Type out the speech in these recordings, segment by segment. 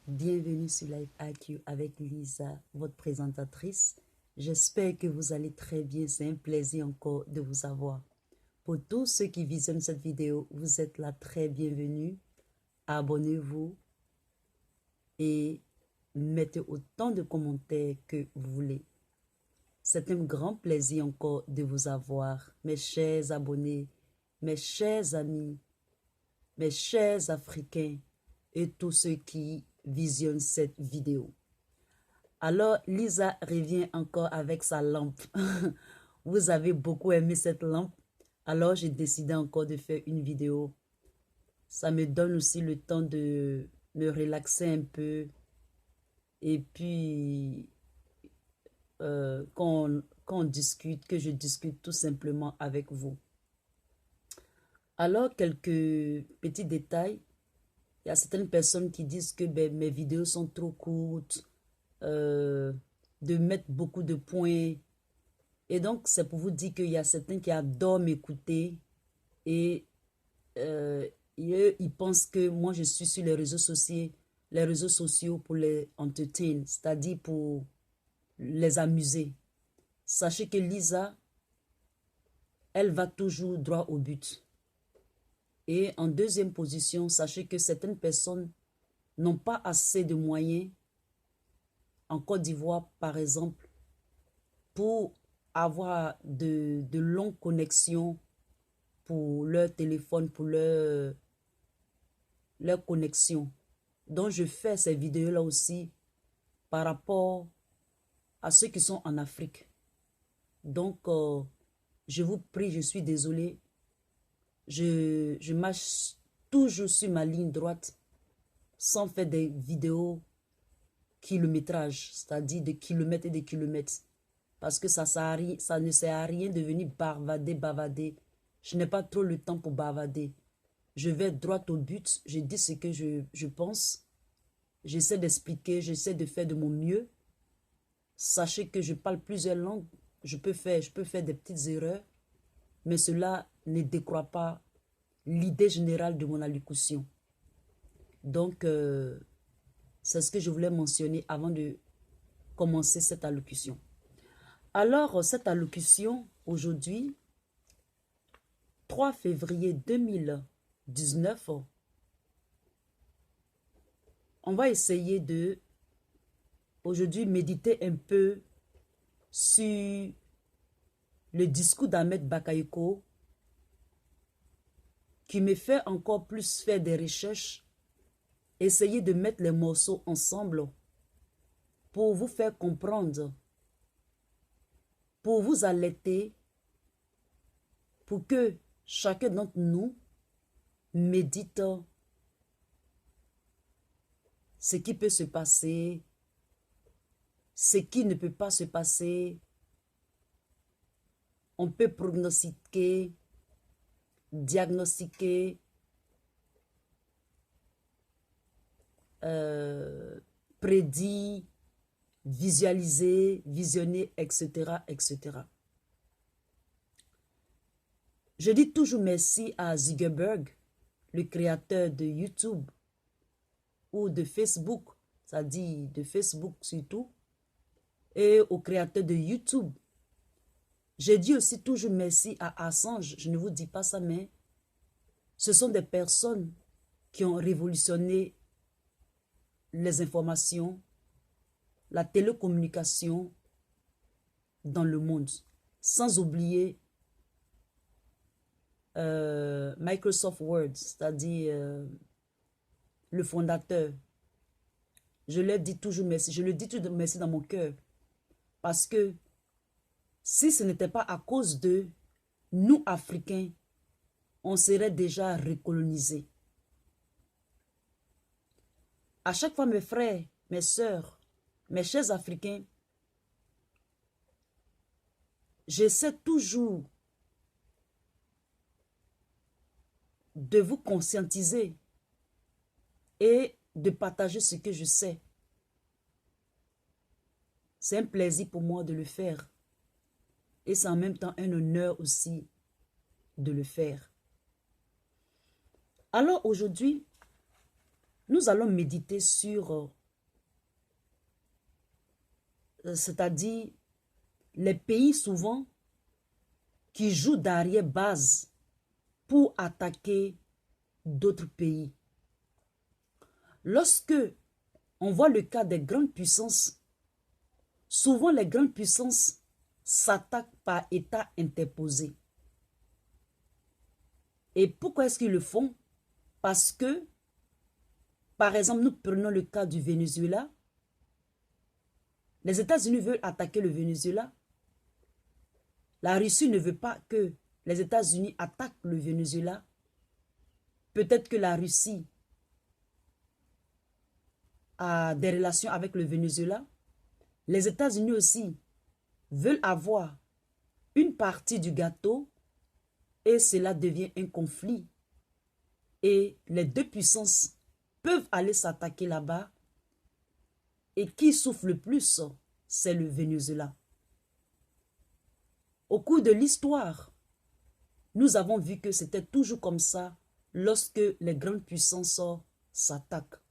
Bienvenue sur Life IQ avec Lisa, votre présentatrice. J'espère que vous allez très bien. C'est un plaisir encore de vous avoir. Pour tous ceux qui visionnent cette vidéo, vous êtes là très bienvenue. Abonnez-vous et mettez autant de commentaires que vous voulez. C'est un grand plaisir encore de vous avoir, mes chers abonnés, mes chers amis, mes chers Africains et tous ceux qui visionnent cette vidéo. Alors, Lisa revient encore avec sa lampe. Vous avez beaucoup aimé cette lampe. Alors, j'ai décidé encore de faire une vidéo. Ça me donne aussi le temps de me relaxer un peu. Et puis, quand on discute, que je discute tout simplement avec vous. Alors, quelques petits détails. Il y a certaines personnes qui disent que mes vidéos sont trop courtes, de mettre beaucoup de points. Et donc, c'est pour vous dire qu'il y a certains qui adorent m'écouter et ils pensent que moi, je suis sur les réseaux sociaux pour les entertain, c'est-à-dire pour les amuser. Sachez que Lisa, elle va toujours droit au but. Et en deuxième position, sachez que certaines personnes n'ont pas assez de moyens, en Côte d'Ivoire par exemple, pour avoir de longues connexions pour leur téléphone, pour leur connexion. Donc je fais ces vidéos-là aussi par rapport à ceux qui sont en Afrique. Donc je vous prie, je suis désolée, je marche toujours sur ma ligne droite sans faire des vidéos kilométrage, c'est-à-dire des kilomètres et des kilomètres. Parce que ça ne sert à rien de venir bavader. Je n'ai pas trop le temps pour bavader. Je vais droit au but, je dis ce que je pense. J'essaie d'expliquer, j'essaie de faire de mon mieux. Sachez que je parle plusieurs langues. Je peux faire des petites erreurs, mais cela ne décroît pas l'idée générale de mon allocution. Donc, c'est ce que je voulais mentionner avant de commencer cette allocution. Alors, cette allocution, aujourd'hui, 3 février 2019, on va essayer de, aujourd'hui, méditer un peu sur le discours d'Ahmed Bakayoko qui me fait encore plus faire des recherches, essayer de mettre les morceaux ensemble pour vous faire comprendre, pour vous alerter, pour que chacun d'entre nous médite ce qui peut se passer, ce qui ne peut pas se passer. On peut prognostiquer, diagnostiquer, prédire, visualiser, visionner, etc., etc. Je dis toujours merci à Zuckerberg, le créateur de YouTube ou de Facebook, ça dit de Facebook surtout, et au créateur de YouTube. J'ai dit aussi toujours merci à Assange, je ne vous dis pas ça, mais ce sont des personnes qui ont révolutionné les informations, la télécommunication dans le monde. Sans oublier Microsoft Word, c'est-à-dire le fondateur. Je leur dis toujours merci. Je le dis toujours merci dans mon cœur. Parce que si ce n'était pas à cause de nous, Africains, on serait déjà recolonisés. À chaque fois, mes frères, mes sœurs, mes chers Africains, j'essaie toujours de vous conscientiser et de partager ce que je sais. C'est un plaisir pour moi de le faire. Et c'est en même temps un honneur aussi de le faire. Alors aujourd'hui, nous allons méditer sur, c'est-à-dire les pays souvent qui jouent d'arrière-base pour attaquer d'autres pays. Lorsque on voit le cas des grandes puissances, souvent les grandes puissances s'attaquent par État interposé. Et pourquoi est-ce qu'ils le font? Parce que, par exemple, nous prenons le cas du Venezuela. Les États-Unis veulent attaquer le Venezuela. La Russie ne veut pas que les États-Unis attaquent le Venezuela. Peut-être que la Russie a des relations avec le Venezuela. Les États-Unis aussi veulent avoir une partie du gâteau et cela devient un conflit. Et les deux puissances peuvent aller s'attaquer là-bas. Et qui souffre le plus, c'est le Venezuela. Au cours de l'histoire, nous avons vu que c'était toujours comme ça lorsque les grandes puissances s'attaquent.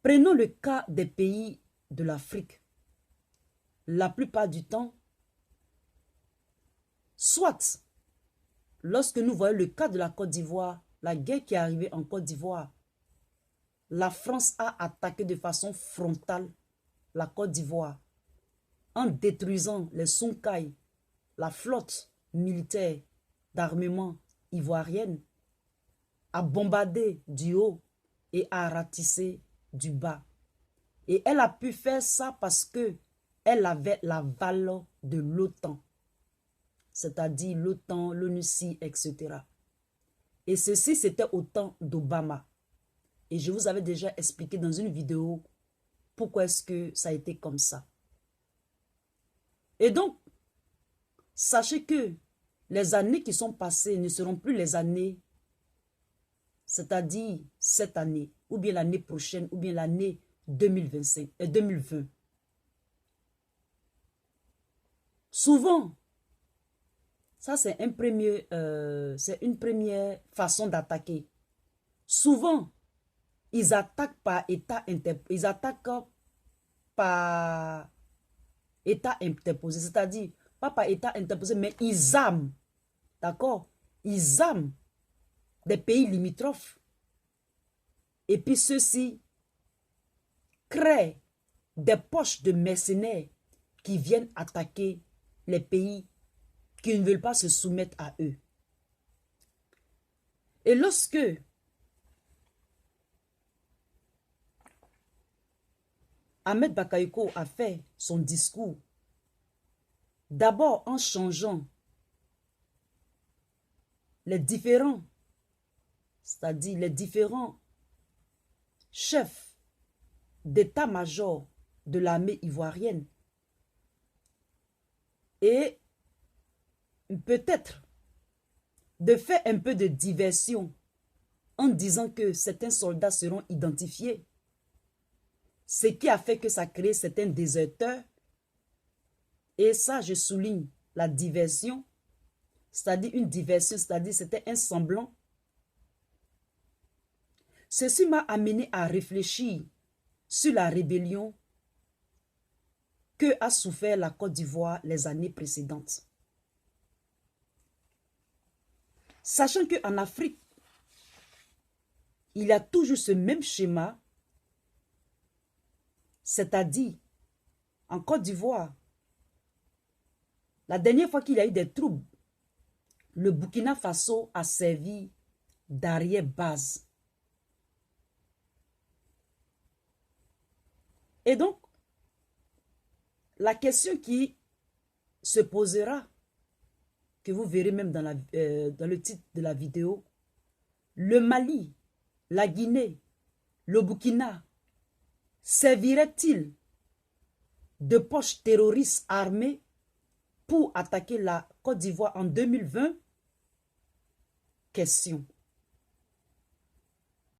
Prenons le cas des pays de l'Afrique. La plupart du temps, soit lorsque nous voyons le cas de la Côte d'Ivoire, la guerre qui est arrivée en Côte d'Ivoire, la France a attaqué de façon frontale la Côte d'Ivoire en détruisant les Songhai, la flotte militaire d'armement ivoirienne, a bombardé du haut et a ratissé du bas. Et elle a pu faire ça parce que elle avait la valeur de l'OTAN, c'est-à-dire l'OTAN, l'ONUCI, etc. Et ceci, c'était au temps d'Obama. Et je vous avais déjà expliqué dans une vidéo pourquoi est-ce que ça a été comme ça. Et donc, sachez que les années qui sont passées ne seront plus les années, c'est-à-dire cette année, ou bien l'année prochaine, ou bien l'année 2020. Souvent, ça c'est une première façon d'attaquer. Souvent, ils attaquent par État interposé, c'est-à-dire pas par État interposé, mais ils arment, d'accord? Ils arment des pays limitrophes. Et puis ceux-ci créent des poches de mercenaires qui viennent attaquer les pays qui ne veulent pas se soumettre à eux. Et lorsque Ahmed Bakayoko a fait son discours, d'abord en changeant les différents, c'est-à-dire les différents chefs d'état-major de l'armée ivoirienne, et peut-être de faire un peu de diversion en disant que certains soldats seront identifiés, ce qui a fait que ça crée certains déserteurs. Et ça, je souligne la diversion, c'est-à-dire une diversion, c'est-à-dire c'était un semblant. Ceci m'a amené à réfléchir sur la rébellion que a souffert la Côte d'Ivoire les années précédentes. Sachant qu'en Afrique, il y a toujours ce même schéma, c'est-à-dire en Côte d'Ivoire, la dernière fois qu'il y a eu des troubles, le Burkina Faso a servi d'arrière-base. Et donc, la question qui se posera, que vous verrez même dans le titre de la vidéo, le Mali, la Guinée, le Burkina, servirait-il de poche terroriste armée pour attaquer la Côte d'Ivoire en 2020? Question.